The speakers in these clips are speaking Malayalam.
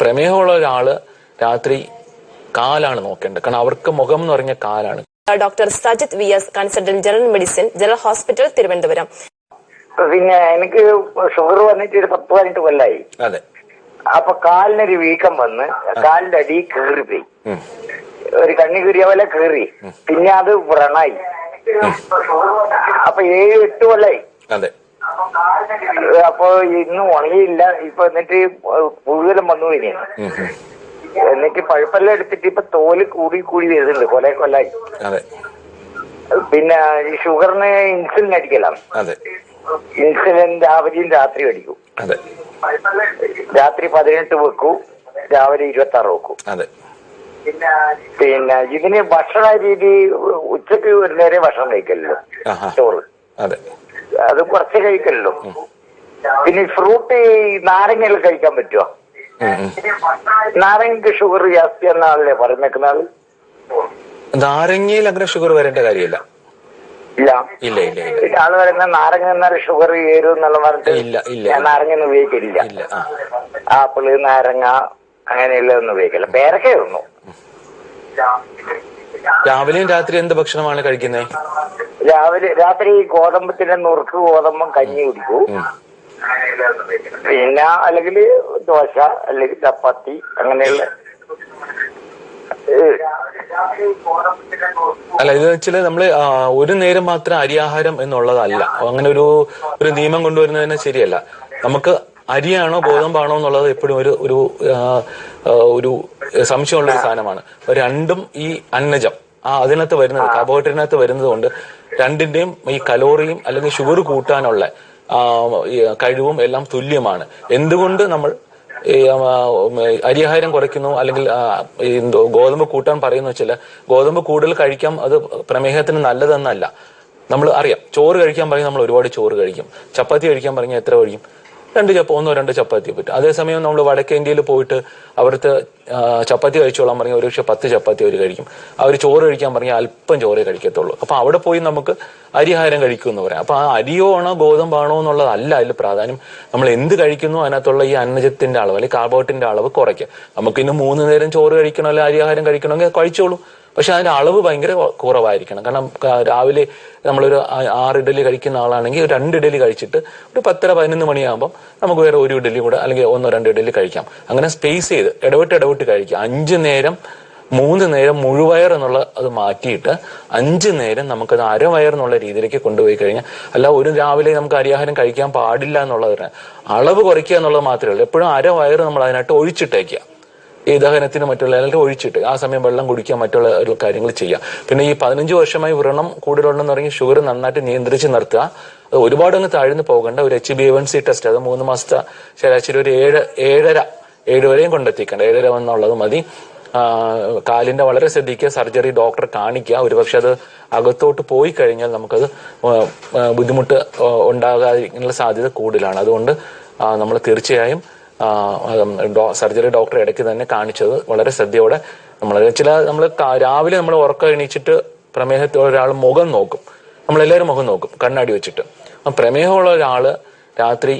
പ്രമേഹമുള്ള ഒരാള് രാത്രി കാലാണ് നോക്കേണ്ടത്. കാരണം അവർക്ക് മുഖം എന്ന് പറഞ്ഞ കാലാണ്. Doctor Sajith VS, consultant general medicine, general hospital, Thiruvananthapuram. പിന്നെ എനിക്ക് ഷുഗർ വന്നിട്ട് ഒരു 10-18 കൊല്ലായി. അതെ. അപ്പൊ കാലിനൊരു വീക്കം വന്ന് കാലിന്റെ അടി കീറിപ്പോയി. ഒരു കണ്ണി കീറിയ പോലെ കീറി. പിന്നെ അത് വ്രണായി. അപ്പൊ 7-8 കൊല്ലായി. അതെ. അപ്പൊ ഇന്നും ഉണങ്ങിയില്ല. ഇപ്പൊ എന്നിട്ട് കൂടുതലും വന്നു ഇനിയാണ്. എന്നിട്ട് പഴുപ്പെല്ലാം എടുത്തിട്ട് ഇപ്പൊ തോല് കൂടി വരുന്നുണ്ട്. കൊല്ലായി. പിന്നെ ഈ ഷുഗറിന് ഇൻസുലിൻ അടിക്കലാണ്. ഇൻസുലിൻ രാവിലെയും രാത്രി അടിക്കും. രാത്രി 18 വെക്കൂ, രാവിലെ 26 വെക്കൂ. പിന്നെ ഇതിന് ഭക്ഷണ രീതി ഉച്ചക്ക് ഒരു നേരെ ഭക്ഷണം കഴിക്കല്ലോ, ചോറ് അത് കുറച്ച് കഴിക്കല്ലോ. പിന്നെ ഫ്രൂട്ട് നാരങ്ങയെല്ലാം കഴിക്കാൻ പറ്റുമോ? നാരങ്ങക്ക് ഷുഗർ ജാസ്തി എന്നാണല്ലേ പറഞ്ഞേക്കുന്ന ആള്. നാരങ്ങയിൽ അങ്ങനെ ഷുഗർ വരേണ്ട കാര്യമില്ല. ഇല്ല. ആള് പറയുന്ന നാരങ്ങ എന്നാൽ ഷുഗർ കയറും എന്നുള്ള പറഞ്ഞിട്ട് ഞാൻ നാരങ്ങ ഒന്നും ഉപയോഗിക്കില്ല. ആപ്പിള്, നാരങ്ങ അങ്ങനെയുള്ള ഒന്നും ഉപയോഗിക്കില്ല. പേരൊക്കെ ഒന്നു. രാവിലെയും രാത്രി എന്ത് ഭക്ഷണമാണ് കഴിക്കുന്നത്? രാത്രി ഗോതമ്പത്തിന്റെ നുറുക്ക് ഗോതമ്പം കഞ്ഞി കുടിക്കൂ. പിന്നെ അല്ലെങ്കിൽ ദോശ അല്ലെങ്കിൽ ചപ്പാത്തി അങ്ങനെയുള്ള. അല്ല, ഇത് വെച്ചാല് നമ്മള് ഒരു നേരം മാത്രം അരിയാഹാരം എന്നുള്ളതല്ല. അങ്ങനെ ഒരു നിയമം കൊണ്ടുവരുന്നതിന് ശരിയല്ല. നമുക്ക് അരിയാണോ ഗോതമ്പാണോ എന്നുള്ളത് എപ്പോഴും ഒരു സംശയമുള്ള ഒരു സാധനമാണ്. രണ്ടും ഈ അന്നജം അതിനകത്ത് വരുന്നത്, കാർബോഹൈഡ്രേറ്റിനകത്ത് വരുന്നത് കൊണ്ട് രണ്ടിന്റെയും ഈ കലോറിയും അല്ലെങ്കിൽ ഷുഗർ കൂട്ടാനുള്ള കഴിവും എല്ലാം തുല്യമാണ്. എന്തുകൊണ്ട് നമ്മൾ അരിയാഹാരം കുറയ്ക്കുന്നു അല്ലെങ്കിൽ ഗോതമ്പ് കൂട്ടാൻ പറയുന്ന വെച്ചാൽ ഗോതമ്പ് കൂടുതൽ കഴിക്കാം, അത് പ്രമേഹത്തിന് നല്ലതെന്നല്ല. നമ്മൾ അറിയാം, ചോറ് കഴിക്കാൻ പറയും, നമ്മൾ ഒരുപാട് ചോറ് കഴിക്കും. ചപ്പാത്തി കഴിക്കാൻ പറഞ്ഞാൽ എത്ര കഴിക്കും? 1-2 ചപ്പാത്തി പറ്റും. അതേസമയം നമ്മൾ വടക്കേ ഇന്ത്യയിൽ പോയിട്ട് അവിടുത്തെ ചപ്പാത്തി കഴിച്ചോളാൻ പറഞ്ഞാൽ ഒരുപക്ഷെ 10 ചപ്പാത്തി അവർ കഴിക്കും. അവർ ചോറ് കഴിക്കാൻ പറഞ്ഞാൽ അല്പം ചോറേ കഴിക്കത്തുള്ളൂ. അപ്പൊ അവിടെ പോയി നമുക്ക് അരിയാഹാരം കഴിക്കും എന്ന് പറയാം. അപ്പൊ ആ അരിയോ ആണോ ഗോതമ്പാണോ എന്നുള്ളതല്ല അതിൽ പ്രാധാന്യം. നമ്മൾ എന്ത് കഴിക്കുന്നു അതിനകത്തുള്ള ഈ അന്നജത്തിന്റെ അളവ് അല്ലെങ്കിൽ കാർബോഹൈഡ്രേറ്റിന്റെ അളവ് കുറയ്ക്കുക. നമുക്ക് ഇന്ന് 3 നേരം ചോറ് കഴിക്കണോ അല്ലെങ്കിൽ അരിയാഹാരം കഴിക്കണമെങ്കിൽ കഴിച്ചോളൂ. പക്ഷെ അതിന്റെ അളവ് ഭയങ്കര കുറവായിരിക്കണം. കാരണം രാവിലെ നമ്മളൊരു 6 ഇഡലി കഴിക്കുന്ന ആളാണെങ്കിൽ 2 ഇഡലി കഴിച്ചിട്ട് ഒരു 10-11 മണിയാകുമ്പോൾ നമുക്ക് വേറെ 1 ഇഡലി കൂടെ അല്ലെങ്കിൽ 1-2 ഇഡലി കഴിക്കാം. അങ്ങനെ സ്പേസ് ചെയ്ത് ഇടവിട്ട് കഴിക്കാം. 5 നേരം 3 നേരം മുഴുവയർ എന്നുള്ള അത് മാറ്റിയിട്ട് 5 നേരം നമുക്കത് അരവയർ എന്നുള്ള രീതിയിലേക്ക് കൊണ്ടുപോയി കഴിഞ്ഞാൽ, അല്ല ഒരു രാവിലെ നമുക്ക് അരിയാഹാരം കഴിക്കാൻ പാടില്ല എന്നുള്ളതിന് അളവ് കുറയ്ക്കുക എന്നുള്ളത് മാത്രമേ ഉള്ളൂ. എപ്പോഴും അരവയർ നമ്മൾ അതിനായിട്ട് ഒഴിച്ചിട്ടേക്കുക. ഈ ദഹനത്തിന് മറ്റുള്ള അല്ലെങ്കിൽ ഒഴിച്ചിട്ട് ആ സമയം വെള്ളം കുടിക്കുക, മറ്റുള്ള കാര്യങ്ങൾ ചെയ്യുക. പിന്നെ ഈ 15 വർഷമായി വ്രണം കൂടുതലുണ്ടെന്ന് പറഞ്ഞ് ഷുഗർ നന്നായിട്ട് നിയന്ത്രിച്ച് നിർത്തുക. അത് ഒരുപാട് അങ്ങ് താഴ്ന്നു പോകേണ്ട. ഒരു HbA1c ടെസ്റ്റ്, അത് 3 മാസത്തെ ശരാശരി ഒരു 7 വരെയും കൊണ്ടെത്തിക്കേണ്ട. 7 എന്നുള്ളത് മതി. കാലിന്റെ വളരെ ശ്രദ്ധിക്കുക. സർജറി ഡോക്ടറെ കാണിക്കുക. ഒരുപക്ഷെ അത് അകത്തോട്ട് പോയി കഴിഞ്ഞാൽ നമുക്കത് ബുദ്ധിമുട്ട് ഉണ്ടാകാനുള്ള സാധ്യത കൂടുതലാണ്. അതുകൊണ്ട് നമ്മൾ തീർച്ചയായും സർജറി ഡോക്ടറെ ഇടയ്ക്ക് തന്നെ കാണിച്ചത് വളരെ ശ്രദ്ധയോടെ നമ്മൾ രാവിലെ നമ്മൾ ഉറക്കം എണീച്ചിട്ട് പ്രമേഹത്തോടെ ഒരാൾ മുഖം നോക്കും. നമ്മളെല്ലാവരും മുഖം നോക്കും കണ്ണാടി വെച്ചിട്ട്. പ്രമേഹമുള്ള ഒരാള് രാത്രി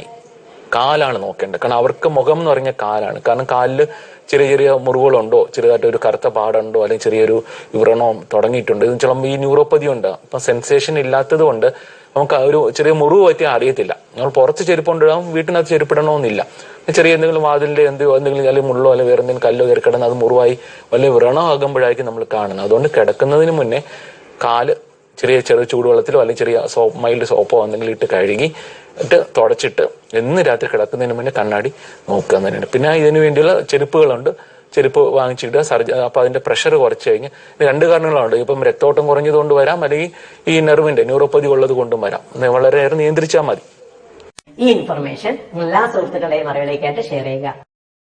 കാലാണ് നോക്കേണ്ടത്. കാരണം അവർക്ക് മുഖം എന്ന് പറഞ്ഞ കാലാണ്. കാരണം കാലില് ചെറിയ മുറിവുകളുണ്ടോ, ചെറുതായിട്ട് ഒരു കറുത്ത പാടുണ്ടോ, അല്ലെങ്കിൽ ചെറിയൊരു വ്രണവും തുടങ്ങിയിട്ടുണ്ട്. ഇത് ചിലപ്പോൾ ഈ ന്യൂറോപ്പതി ഉണ്ട്. അപ്പൊ സെൻസേഷൻ ഇല്ലാത്തത് കൊണ്ട് നമുക്ക് ഒരു ചെറിയ മുറിവ് പറ്റിയാൽ അറിയത്തില്ല. നമ്മൾ പുറത്ത് ചെരുപ്പുണ്ടാവും, വീട്ടിനകത്ത് ചെരുപ്പിടണമെന്നില്ല. ചെറിയ എന്തെങ്കിലും വാതിലിന്റെ എന്തെങ്കിലും അല്ലെങ്കിൽ മുള്ളോ അല്ലെങ്കിൽ വേറെ എന്തെങ്കിലും കല്ലോ കയറി കിടന്ന് അത് മുറിവായി വലിയ വ്രണമാകുമ്പോഴായിരിക്കും നമ്മൾ കാണുന്നത്. അതുകൊണ്ട് കിടക്കുന്നതിന് മുന്നേ കാല് ചെറിയ ചൂടുവെള്ളത്തിലോ അല്ലെങ്കിൽ ചെറിയ മൈൽഡ് സോപ്പോ എന്തെങ്കിലും ഇട്ട് കഴുകി തുടച്ചിട്ട് എന്ന് രാത്രി കിടക്കുന്നതിന് മുന്നേ കണ്ണാടി നോക്കുക തന്നെയാണ്. പിന്നെ ഇതിനു വേണ്ടിയുള്ള ചെരുപ്പുകളുണ്ട്. ചെരുപ്പ് വാങ്ങിച്ചിട്ട് അപ്പൊ അതിന്റെ പ്രഷർ കുറച്ച് കഴിഞ്ഞ് 2 കാരണങ്ങളുണ്ട്. ഇപ്പം രക്തോട്ടം കുറഞ്ഞതുകൊണ്ട് വരാം, അല്ലെങ്കിൽ ഈ നെർവിന്റെ ന്യൂറോപ്പതി ഉള്ളത് കൊണ്ടും വരാം. വളരെയേറെ നിയന്ത്രിച്ചാൽ മതി. ഈ ഇൻഫർമേഷൻ എല്ലാ സുഹൃത്തുക്കളുടെയും അറിവിലേക്കായിട്ട് ഷെയർ ചെയ്യുക.